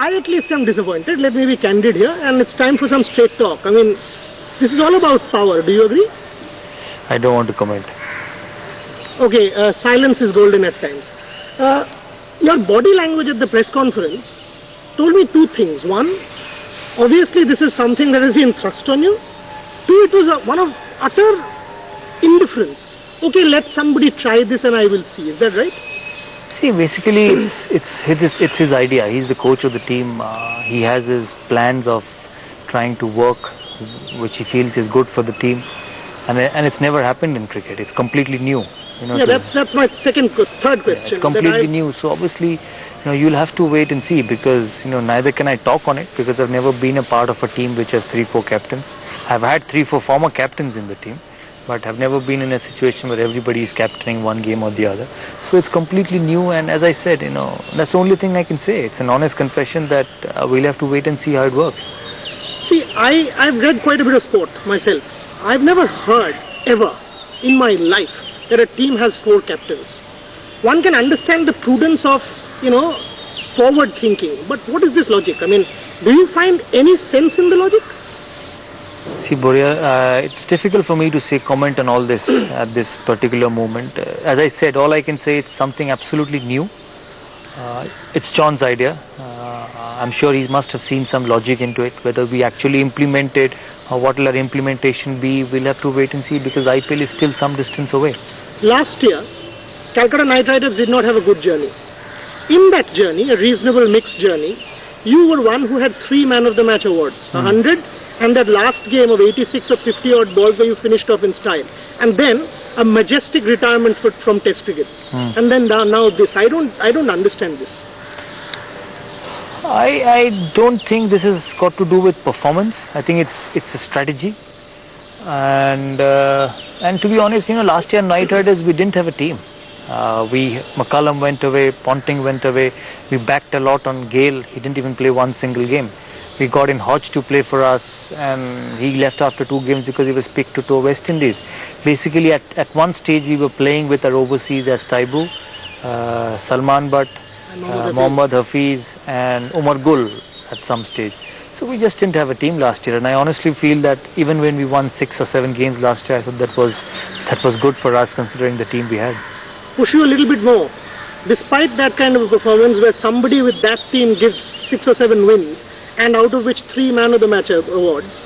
I at least am disappointed. Let me be candid here, and it's time for some straight talk. I mean, this is all about power. Do you agree? I don't want to comment. Okay, silence is golden at times. Your body language at the press conference told me two things. One, obviously this is something that has been thrust on you. Two, it was one of utter indifference. Okay, let somebody try this and I will see. Is that right? See, basically, it's his idea. He's the coach of the team. He has his plans of trying to work, which he feels is good for the team. And it's never happened in cricket. It's completely new. That's my third question. It's completely new. So obviously, you'll have to wait and see, because neither can I talk on it, because I've never been a part of a team which has 3-4 captains. I've had 3-4 former captains in the team, but have never been in a situation where everybody is captaining one game or the other. So it's completely new, and as I said, that's the only thing I can say. It's an honest confession that we'll have to wait and see how it works. See, I've read quite a bit of sport myself. I've never heard ever in my life that a team has 4 captains. One can understand the prudence of, forward thinking, but what is this logic? I mean, do you find any sense in the logic? See, Boria, it's difficult for me to comment on all this at this particular moment. As I said, all I can say, it's something absolutely new. It's John's idea. I'm sure he must have seen some logic into it. Whether we actually implement it or what will our implementation be, we'll have to wait and see, because IPL is still some distance away. Last year, Calcutta Knight Riders did not have a good journey. In that journey, a reasonable mixed journey, you were one who had 3 Man of the Match awards, 100, and that last game of 86 or 50 odd balls where you finished off in style. And then a majestic retirement from Test cricket. And then now this. I don't understand this. I don't think this has got to do with performance. I think it's a strategy. And to be honest, last year Knight Riders, we didn't have a team. McCullum went away, Ponting went away. We backed a lot on Gale. He didn't even play one single game. We got in Hodge to play for us, and he left after 2 games because he was picked to tour West Indies. Basically, at one stage we were playing with our overseas as Taibu, Salman Butt, Mohammad Hafiz and Umar Gul at some stage. So we just didn't have a team last year, and I honestly feel that even when we won 6 or 7 games last year, I thought that was good for us considering the team we had. Push you a little bit more. Despite that kind of a performance where somebody with that team gives 6 or 7 wins, and out of which 3 Man of the Match awards,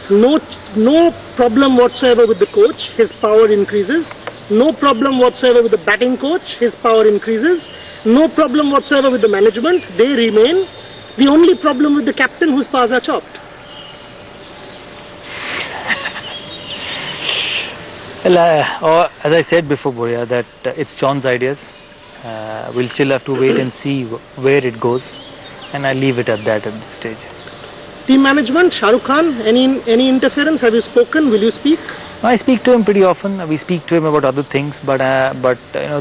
no problem whatsoever with the coach, his power increases. No problem whatsoever with the batting coach, his power increases. No problem whatsoever with the management, they remain. The only problem with the captain, whose powers are chopped. Well, as I said before, Boria, that it's John's ideas. We'll still have to wait and see where it goes, and I'll leave it at that at this stage. Team management, Shah Rukh Khan, any interference? Have you spoken? Will you speak? I speak to him pretty often. We speak to him about other things, but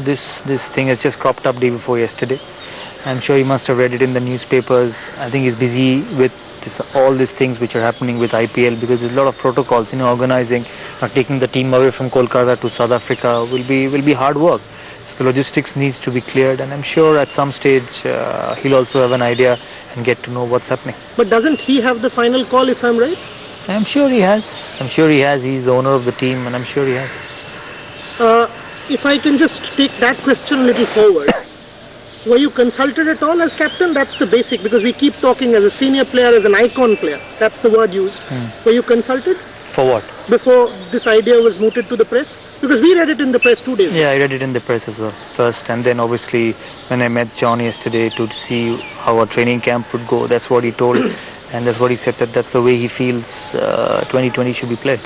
this thing has just cropped up day before yesterday. I'm sure he must have read it in the newspapers. I think he's busy with all these things which are happening with IPL, because there's a lot of protocols, organizing, taking the team away from Kolkata to South Africa will be hard work. So the logistics needs to be cleared, and I'm sure at some stage he'll also have an idea and get to know what's happening. But doesn't he have the final call, if I'm right? I'm sure he has. He's the owner of the team, and I'm sure he has. If I can just take that question a little forward. Were you consulted at all as captain? That's the basic, because we keep talking as a senior player, as an icon player. That's the word used. Were you consulted? For what? Before this idea was mooted to the press? Because we read it in the press 2 days ago. Yeah, I read it in the press as well first, and then obviously when I met John yesterday to see how our training camp would go, that's what he told, and that's what he said, that that's the way he feels 2020 should be played.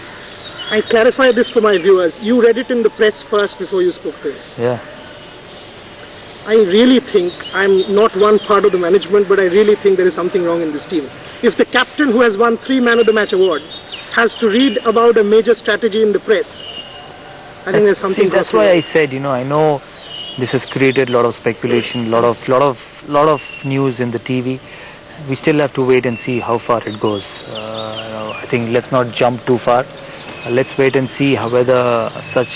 I clarify this for my viewers. You read it in the press first before you spoke to him. Yeah. I really think, I'm not one part of the management, but I really think there is something wrong in this team. If the captain who has won 3 Man of the Match awards has to read about a major strategy in the press, I think there's something. That's why I said, I know this has created a lot of speculation, lot of news in the TV. We still have to wait and see how far it goes. I think let's not jump too far. Let's wait and see whether such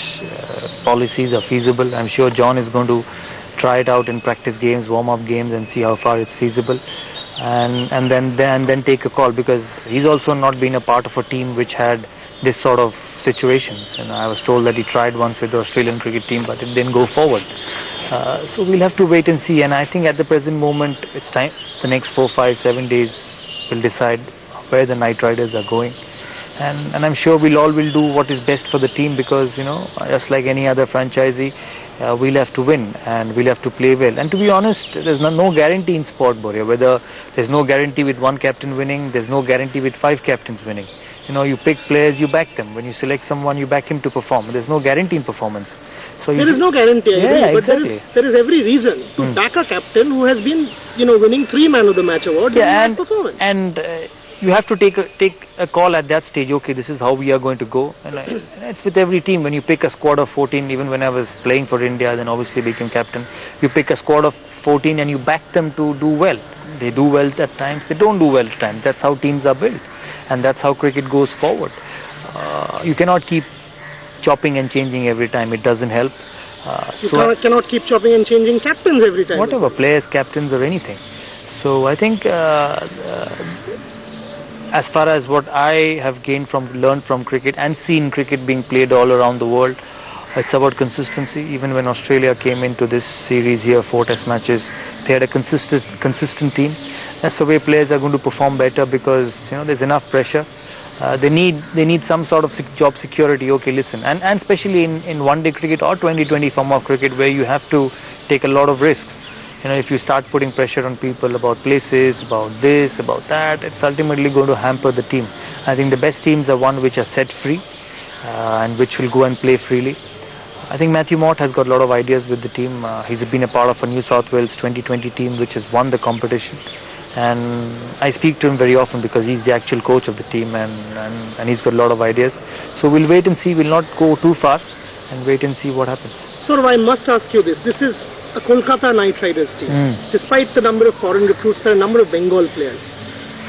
policies are feasible. I'm sure John is going to try it out in practice games, warm-up games, and see how far it's feasible. and then take a call, because he's also not been a part of a team which had this sort of situations. And I was told that he tried once with the Australian cricket team, but it didn't go forward. So we'll have to wait and see. And I think at the present moment, it's time. The next 4, 5, 7 days will decide where the Knight Riders are going. And I'm sure we'll do what is best for the team, because just like any other franchisee, we'll have to win and we'll have to play well. And to be honest, there's no guarantee in sport, Boria. Whether there's no guarantee with one captain winning, there's no guarantee with 5 captains winning. You pick players, you back them. When you select someone, you back him to perform. There's no guarantee in performance. So there is no guarantee, I agree, but exactly. there is every reason to back a captain who has been, winning 3 Man of the Match awards and performance. And you have to take a call at that stage. Okay, this is how we are going to go. And it's with every team. When you pick a squad of 14, even when I was playing for India, then obviously became captain. You pick a squad of 14 and you back them to do well. They do well at times. They don't do well at times. That's how teams are built, and that's how cricket goes forward. You cannot keep chopping and changing every time. It doesn't help. You cannot keep chopping and changing captains every time. Whatever, players, captains or anything. So I think as far as what I have learned from cricket and seen cricket being played all around the world, it's about consistency. Even when Australia came into this series here, 4 test matches, they had a consistent team. That's the way players are going to perform better, because there's enough pressure. They need some sort of job security. Okay, listen, and especially in one-day cricket or 2020 form of cricket, where you have to take a lot of risks. If you start putting pressure on people about places, about this, about that, it's ultimately going to hamper the team. I think the best teams are one which are set free and which will go and play freely. I think Matthew Mott has got a lot of ideas with the team. He's been a part of a New South Wales 2020 team which has won the competition. And I speak to him very often because he's the actual coach of the team, and he's got a lot of ideas. So we'll wait and see. We'll not go too far and wait and see what happens. Sourav, I must ask you this. This is a Kolkata Knight Riders team. Despite the number of foreign recruits, there are a number of Bengal players.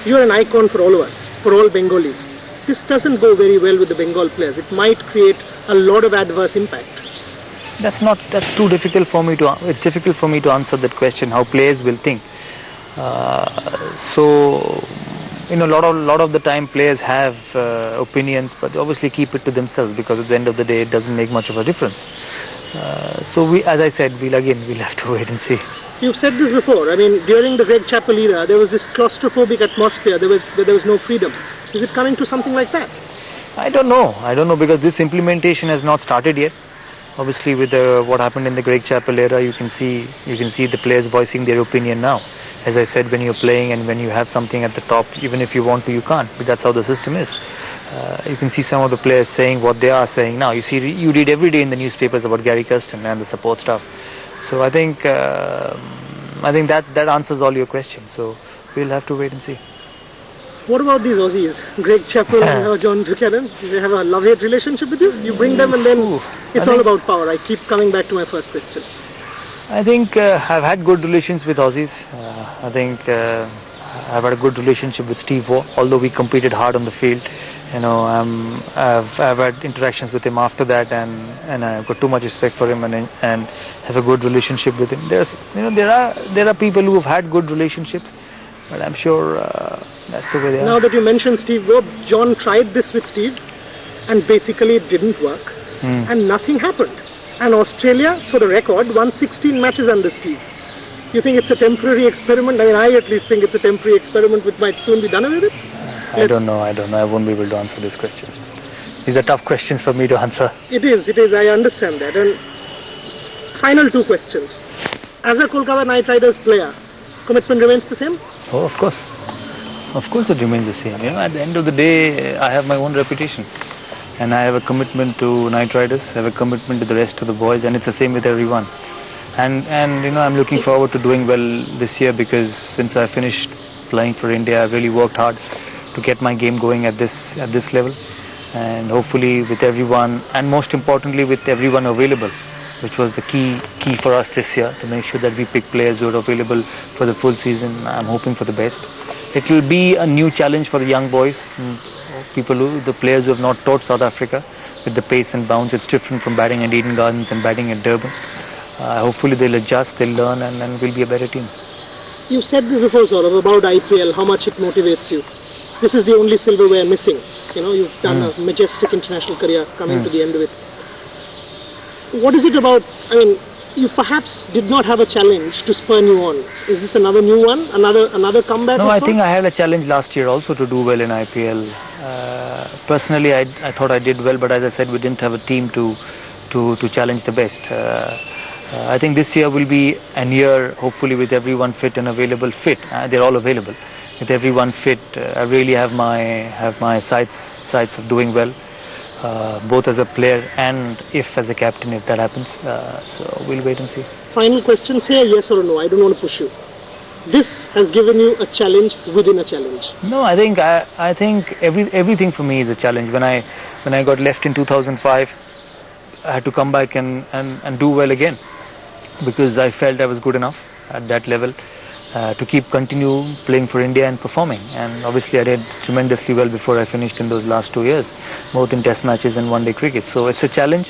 You're an icon for all of us, for all Bengalis. This doesn't go very well with the Bengal players. It might create a lot of adverse impact. That's too difficult for me to. It's difficult for me to answer that question. How players will think. So a lot of the time players have opinions, but they obviously keep it to themselves, because at the end of the day it doesn't make much of a difference. So as I said, we'll have to wait and see. You've said this before. I mean, during the Greg Chappell era, there was this claustrophobic atmosphere. There was no freedom. Is it coming to something like that? I don't know, because this implementation has not started yet. Obviously, with what happened in the Greg Chappell era, you can see the players voicing their opinion now. As I said, when you're playing and when you have something at the top, even if you want to, you can't. But that's how the system is. You can see some of the players saying what they are saying now. You read every day in the newspapers about Gary Kirsten and the support staff. So I think that answers all your questions. So we'll have to wait and see. What about these Aussies, Greg Chappell and John Buchanan? Do they have a love-hate relationship with you? You bring them and then it's all about power. I keep coming back to my first question. I think I've had good relations with Aussies. I think I've had a good relationship with Steve Waugh, although we competed hard on the field. I've had interactions with him after that, and I've got too much respect for him and have a good relationship with him. There are people who have had good relationships, but I'm sure that's the way they are. Now that you mentioned Steve Waugh, John tried this with Steve, and basically it didn't work, and nothing happened. And Australia, for the record, won 16 matches under Steve. You think it's a temporary experiment? I mean, I at least think it's a temporary experiment which might soon be done away with. I don't know. I won't be able to answer this question. These are tough questions for me to answer. It is. I understand that. And final 2 questions. As a Kolkata Knight Riders player, commitment remains the same? Oh, of course. Of course it remains the same. At the end of the day, I have my own reputation. And I have a commitment to Knight Riders, I have a commitment to the rest of the boys, and it's the same with everyone. And I'm looking forward to doing well this year, because since I finished playing for India, I've really worked hard to get my game going at this level. And hopefully with everyone, and most importantly with everyone available, which was the key for us this year, to make sure that we pick players who are available for the full season. I'm hoping for the best. It will be a new challenge for the young boys. The players who have not taught South Africa with the pace and bounce. It's different from batting at Eden Gardens and batting at Durban. Hopefully they'll adjust, they'll learn, and we'll be a better team. You said this before, Sourav, about IPL, how much it motivates you. This is the only silverware missing. You know, you've done a majestic international career, coming to the end of it. What is it about, I mean, you perhaps did not have a challenge to spurn you on. Is this another new one? Another comeback? No, I think I had a challenge last year also to do well in IPL. Personally, I thought I did well, but as I said, we didn't have a team to challenge the best. I think this year will be a year, hopefully, with everyone fit and available. They're all available. With everyone fit, I really have my sights of doing well, both as a player and as a captain, if that happens. So we'll wait and see. Final questions here, yes or no? I don't want to push you. This has given you a challenge within a challenge. No, I think everything for me is a challenge. When I got left in 2005, I had to come back and do well again, because I felt I was good enough at that level to continue playing for India and performing. And obviously I did tremendously well before I finished in those last 2 years, both in test matches and one-day cricket. So it's a challenge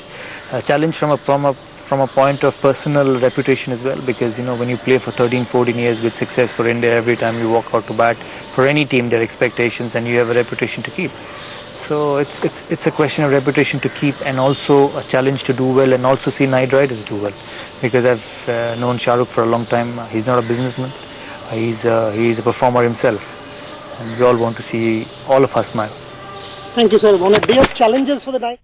from a point of personal reputation as well, because when you play for 13-14 years with success for India, every time you walk out to bat for any team, there are expectations and you have a reputation to keep. So it's a question of reputation to keep, and also a challenge to do well, and also see Knight Riders do well, because I've known Shah Rukh for a long time. He's not a businessman, he's a performer himself, and we all want to see all of us smile. Thank you, sir. One of the biggest challenges for the night.